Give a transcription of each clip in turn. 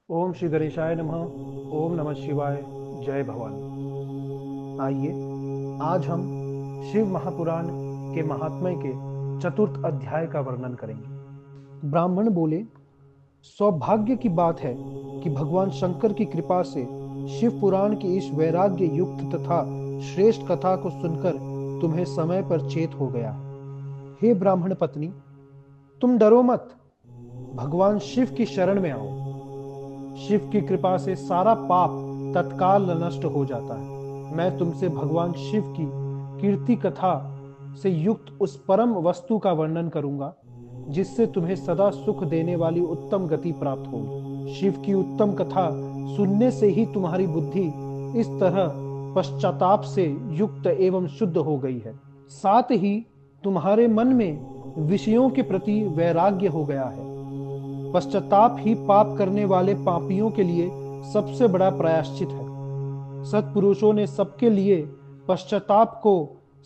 ओम श्री गणेशाय नमः। ओम नमः शिवाय। जय भवानी। आइए आज हम शिव महापुराण के महात्म्य के चतुर्थ अध्याय का वर्णन करेंगे। ब्राह्मण बोले, सौभाग्य की बात है कि भगवान शंकर की कृपा से शिव पुराण की इस वैराग्य युक्त तथा श्रेष्ठ कथा को सुनकर तुम्हें समय पर चेत हो गया। हे ब्राह्मण पत्नी, तुम डरो मत, भगवान शिव की शरण में आओ। शिव की कृपा से सारा पाप तत्काल नष्ट हो जाता है। मैं तुमसे भगवान शिव की कीर्ति कथा से युक्त उस परम वस्तु का वर्णन करूंगा जिससे तुम्हें सदा सुख देने वाली उत्तम गति प्राप्त होगी। शिव की उत्तम कथा सुनने से ही तुम्हारी बुद्धि इस तरह पश्चाताप से युक्त एवं शुद्ध हो गई है। साथ ही तुम्हारे मन में विषयों के प्रति वैराग्य हो गया है। पश्चाताप ही पाप करने वाले पापियों के लिए सबसे बड़ा प्रायश्चित है। सत्पुरुषों ने सबके लिए पश्चाताप को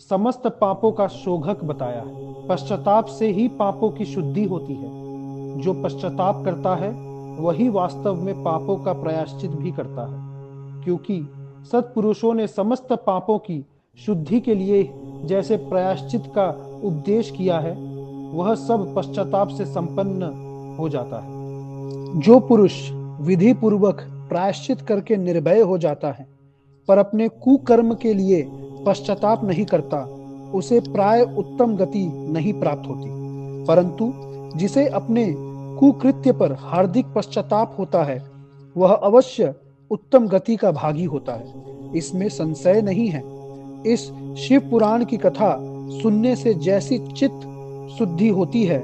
समस्त पापों का शोधक बताया है। पश्चाताप से ही पापों की शुद्धि होती है। जो पश्चाताप करता है वही वास्तव में पापों का प्रायश्चित भी करता है, क्योंकि सत्पुरुषों ने समस्त पापों की शुद्धि के लिए जैसे प्रायश्चित का उपदेश किया है, वह सब पश्चाताप से संपन्न हो जाता है। जो पुरुष विधि पूर्वक प्रायश्चित करके निर्भय हो जाता है पर अपने कुकर्म के लिए पश्चाताप नहीं करता, उसे प्राय उत्तम गति नहीं प्राप्त होती। परंतु जिसे अपने कुकृत्य पर हार्दिक पश्चाताप होता है, वह अवश्य उत्तम गति का भागी होता है, इसमें संशय नहीं है। इस शिव पुराण की कथा सुनने से जैसी चित्त शुद्धि होती है,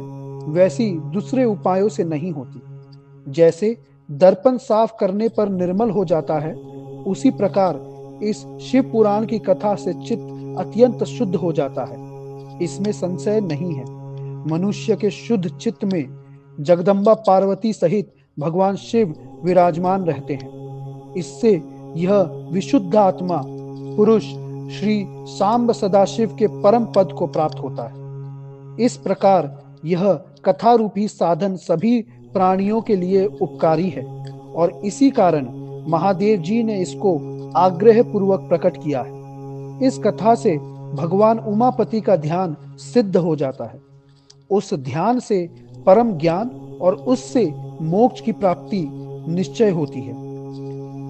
वैसी दूसरे उपायों से नहीं होती। जैसे दर्पण साफ करने पर निर्मल हो जाता है, उसी प्रकार इस शिव पुराण की कथा से चित्त अत्यंत शुद्ध हो जाता है, इसमें संशय नहीं है। मनुष्य के शुद्ध चित्त में जगदम्बा पार्वती सहित भगवान शिव विराजमान रहते हैं। इससे यह विशुद्ध आत्मा पुरुष श्री सांब सदाशिव के परम पद को प्राप्त होता है। इस प्रकार यह कथा रूपी साधन सभी प्राणियों के लिए उपकारी है और इसी कारण महादेव जी ने इसको आग्रह पूर्वक प्रकट किया है। इस कथा से भगवान उमापति का ध्यान सिद्ध हो जाता है। उस ध्यान से परम ज्ञान और उससे मोक्ष की प्राप्ति निश्चय होती है।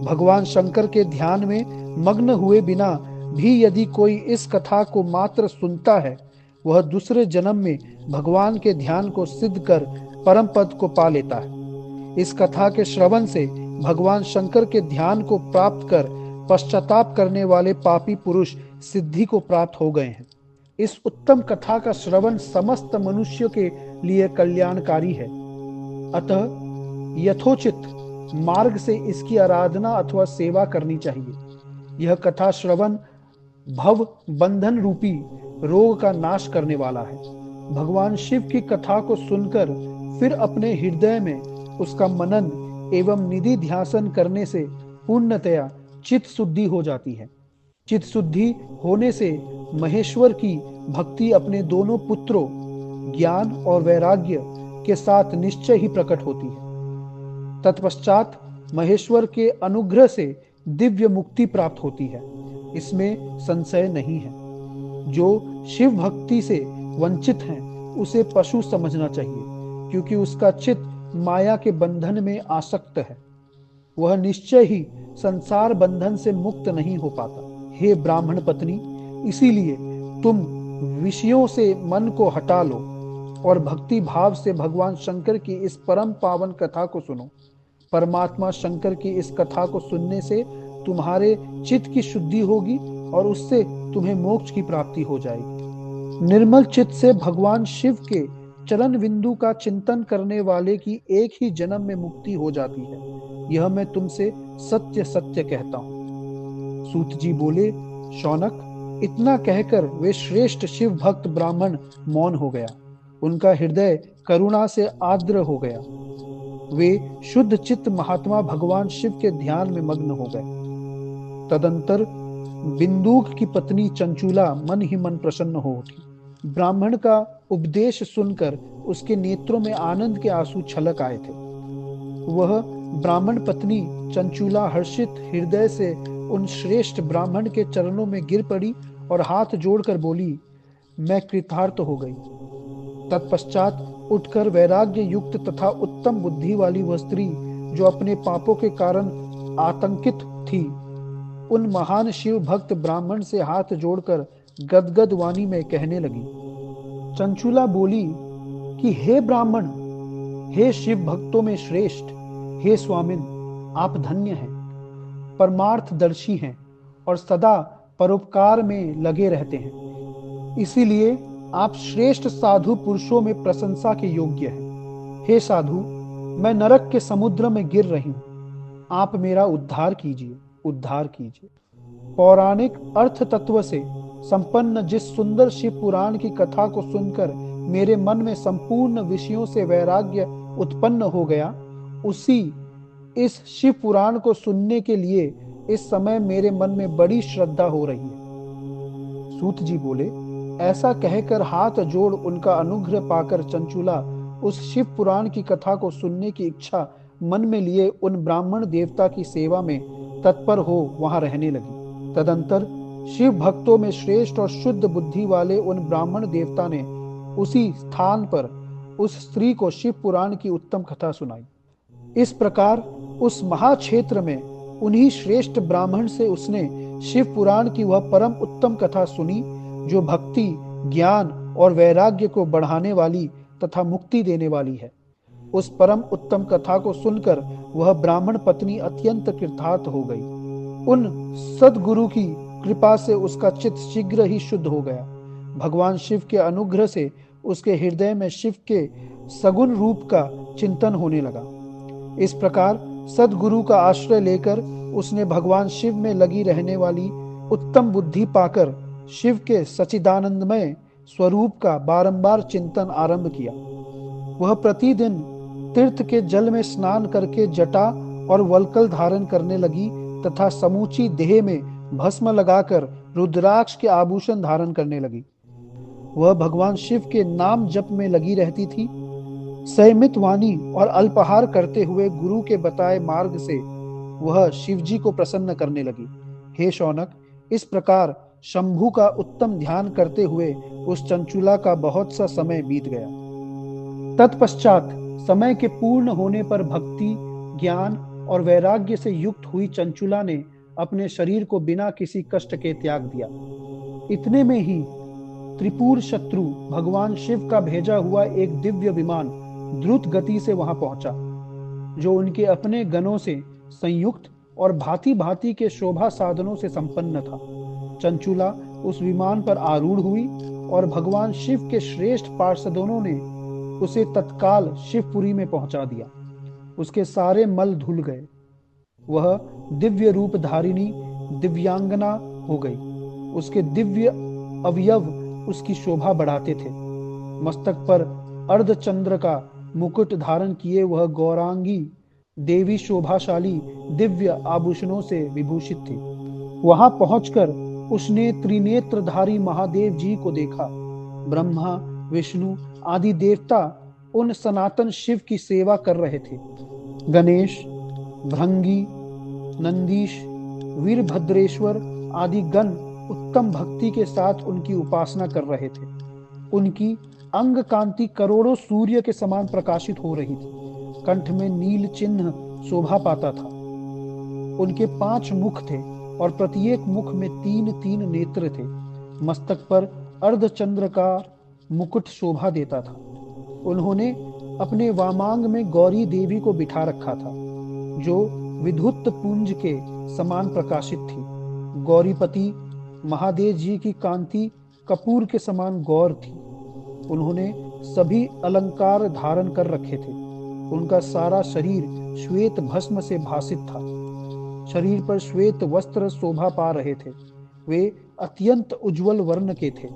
भगवान शंकर के ध्यान में मग्न हुए बिना भी यदि कोई इस कथा को मात्र सुनता है, वह दूसरे जन्म में भगवान के ध्यान को सिद्ध कर परम पद को पा लेता है। इस कथा के श्रवण से भगवान शंकर के ध्यान को प्राप्त कर पश्चाताप करने वाले पापी पुरुष सिद्धि को प्राप्त हो गए हैं। इस उत्तम कथा का श्रवण समस्त मनुष्यों के लिए कल्याणकारी है। अतः यथोचित मार्ग से इसकी आराधना अथवा सेवा करनी चाहिए। यह कथा श्रवण भव बंधन रूपी रोग का नाश करने वाला है। भगवान शिव की कथा को सुनकर फिर अपने हृदय में उसका मनन एवं निधि ध्यासन करने से पूर्णतया चित्त शुद्धि हो जाती है। चित्त शुद्धि होने से महेश्वर की भक्ति अपने दोनों पुत्रों ज्ञान और वैराग्य के साथ निश्चय ही प्रकट होती है। तत्पश्चात महेश्वर के अनुग्रह से दिव्य मुक्ति प्राप्त होती है, इसमें संशय नहीं है। जो शिव भक्ति से वंचित हैं, उसे पशु समझना चाहिए, क्योंकि उसका चित्त माया के बंधन में आसक्त है। वह निश्चय ही संसार बंधन से मुक्त नहीं हो पाता। हे ब्राह्मण पत्नी, इसीलिए तुम विषयों से मन को हटा लो और भक्ति भाव से भगवान शंकर की इस परम पावन कथा को सुनो। परमात्मा शंकर की इस कथा को सुनने से तुम्हारे चित्त की शुद्धि होगी और उससे तुम्हें मोक्ष की प्राप्ति हो जाएगी। निर्मल चित्त से भगवान शिव के चरण बिंदु का चिंतन करने वाले की एक ही जन्म में मुक्ति हो जाती है। यह मैं तुमसे सत्य सत्य कहता हूँ। सूत जी बोले, शौनक, इतना कहकर वे श्रेष्ठ शिव भक्त ब्राह्मण मौन हो गया। उनका हृदय करुणा से आर्द्र हो गया। वे शुद्ध चित्त महात्मा भगवान शिव के ध्यान में मग्न हो गए। तदंतर बिंदुक की पत्नी चंचूला मन ही मन प्रसन्न हो उठी। ब्राह्मण का उपदेश सुनकर उसके नेत्रों में आनंद के आंसू छलक आए थे। वह ब्राह्मण पत्नी चंचूला हर्षित हृदय से उन श्रेष्ठ ब्राह्मण के चरणों में गिर पड़ी और हाथ जोड़कर बोली, मैं कृतार्थ हो गई। तत्पश्चात उठकर वैराग्य युक्त तथा उत्तम बुद्धि वाली वह स्त्री, जो अपने पापों के कारण आतंकित थी, उन महान शिव भक्त ब्राह्मण से हाथ जोड़कर गदगद वाणी में कहने लगी। चंचूला बोली कि हे ब्राह्मण, हे शिव भक्तों में श्रेष्ठ, हे स्वामिन, आप धन्य हैं, परमार्थदर्शी हैं और सदा परोपकार में लगे रहते हैं। इसीलिए आप श्रेष्ठ साधु पुरुषों में प्रशंसा के योग्य हैं। हे साधु, मैं नरक के समुद्र में गिर रही हूं, आप मेरा उद्धार कीजिए, उद्धार कीजिए। पौराणिक अर्थ तत्व से संपन्न जिस सुंदर शिव पुराण की कथा को सुनकर मेरे मन में संपूर्ण विषयों से वैराग्य उत्पन्न हो गया, उसी इस शिव पुराण को सुनने के लिए इस समय मेरे मन में बड़ी श्रद्धा हो रही है। सूत जी बोले, ऐसा कहकर हाथ जोड़ उनका अनुग्रह पाकर चंचूला उस शिव पुराण की कथा को सुनने की इच्छा मन में लिए उन ब्राह्मण देवता की सेवा में तत्पर हो वहां रहने लगी। तदंतर शिव भक्तों में श्रेष्ठ और शुद्ध बुद्धि वाले उन ब्राह्मण देवता ने उसी स्थान पर उस स्त्री को शिव पुराण की उत्तम कथा सुनाई। इस प्रकार उस महाक्षेत्र में उन्हीं श्रेष्ठ ब्राह्मण से उसने शिव पुराण की वह परम उत्तम कथा सुनी, जो भक्ति, ज्ञान और वैराग्य को बढ़ाने वाली तथा मुक्ति देने वाली है। उस परम उत्तम कथा को सुनकर वह ब्राह्मण पत्नी अत्यंत कृतार्थ हो गई। उन सद्गुरु की कृपा से उसका चित्त शीघ्र ही शुद्ध हो गया। भगवान शिव के अनुग्रह से उसके हृदय में शिव के सगुण रूप का चिंतन होने लगा। इस प्रकार सद्गुरु का आश्रय लेकर उसने भगवान शिव में लगी रहने वाली उत्तम बुद्धि पाकर शिव के सच्चिदानंदमय स्वरूप का बारंबार चिंतन आरंभ किया। वह प्रतिदिन तीर्थ के जल में स्नान करके जटा और वल्कल धारण करने लगी तथा समूची देह में भस्म लगाकर रुद्राक्ष के आभूषण धारण करने लगी। वह भगवान शिव के नाम जप में लगी रहती थी। संयमित वाणी और अल्पाहार करते हुए गुरु के बताए मार्ग से वह शिव जी को प्रसन्न करने लगी। हे शौनक, इस प्रकार शंभु का उत्तम ध्यान करते हुए उस चंचूला का बहुत सा समय बीत गया। तत्पश्चात समय के पूर्ण होने पर भक्ति, ज्ञान और वैराग्य से युक्त हुई चंचूला ने अपने शरीर को बिना किसी कष्ट के त्याग दिया। इतने में ही त्रिपुर शत्रु भगवान शिव का भेजा हुआ एक दिव्य विमान द्रुत गति से वहां पहुंचा, जो उनके अपने गणों से संयुक्त और भांति भांति के शोभा साधनों से संपन्न था। चंचूला उस विमान पर आरूढ़ हुई और भगवान शिव के श्रेष्ठ पार्षदों ने उसे तत्काल शिवपुरी में पहुंचा दिया। उसके सारे मल धुल गए। वह दिव्य रूप धारिणी दिव्यांगना हो गई। उसके दिव्य अवयव उसकी शोभा बढ़ाते थे। मस्तक पर अर्धचंद्र का मुकुट धारण किए वह गौरांगी देवी शोभाशाली दिव्य आभूषणों से विभूषित थी। वहां पहुंचकर उसने त्रिनेत्रधारी महादेव जी को देखा। ब्रह्मा, विष्णु आदि देवता उन सनातन शिव की सेवा कर रहे थे। गणेश, भृंगी, नंदीश, वीरभद्रेश्वर आदि गण उत्तम भक्ति के साथ उनकी उपासना कर रहे थे। उनकी अंग कांति करोड़ों सूर्य के समान प्रकाशित हो रही थी। कंठ में नील चिन्ह शोभा पाता था। उनके 5 मुख थे और प्रत्येक मुख में 3-3 नेत्र थे। मस्तक पर अर्धचंद्रकार मुकुट शोभा देता था। उन्होंने अपने वामांग में गौरी देवी को बिठा रखा था, जो विद्युत पुंज के समान प्रकाशित थी। गौरीपति महादेव जी की कांति कपूर के समान गौर थी। उन्होंने सभी अलंकार धारण कर रखे थे। उनका सारा शरीर श्वेत भस्म से भासित था। शरीर पर श्वेत वस्त्र शोभा पा रहे थे। वे अत्यंत उज्जवल वर्ण के थे।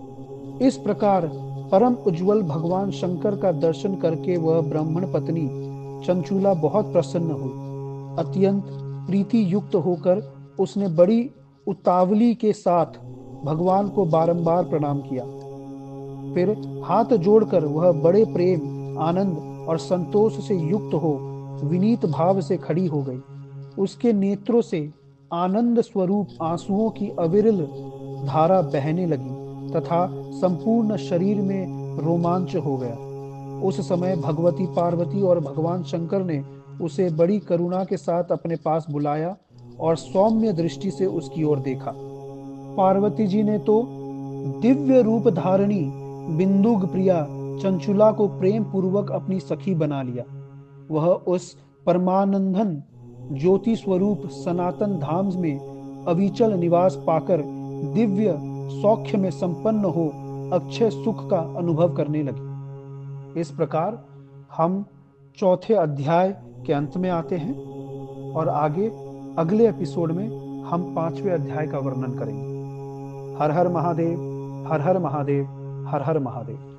इस प्रकार परम उज्जवल भगवान शंकर का दर्शन करके वह ब्राह्मण पत्नी चंचूला बहुत प्रसन्न हुई। अत्यंत प्रीति युक्त होकर उसने बड़ी उतावली के साथ भगवान को बारंबार प्रणाम किया। फिर हाथ जोड़कर वह बड़े प्रेम, आनंद और संतोष से युक्त हो विनीत भाव से खड़ी हो गई। उसके नेत्रों से आनंद स्वरूप आंसुओं की अविरल धारा बहने लगी तथा संपूर्ण शरीर में रोमांच हो गया। उस समय भगवती पार्वती और भगवान शंकर ने उसे बड़ी करुणा के साथ अपने पास बुलाया और सौम्य दृष्टि से उसकी ओर देखा। पार्वती जी ने तो दिव्य रूप धारणी बिंदुग प्रिया चंचुला को प्रेम पूर्वक अपनी सखी बना लिया। वह उस परमानंदन ज्योति स्वरूप सनातन धाम में अविचल निवास पाकर दिव्य सौख्य में संपन्न हो अक्षय सुख का अनुभव करने लगी। इस प्रकार हम चौथे अध्याय के अंत में आते हैं और आगे अगले एपिसोड में हम 5वें अध्याय का वर्णन करेंगे। हर हर महादेव, हर हर महादेव, हर हर महादेव।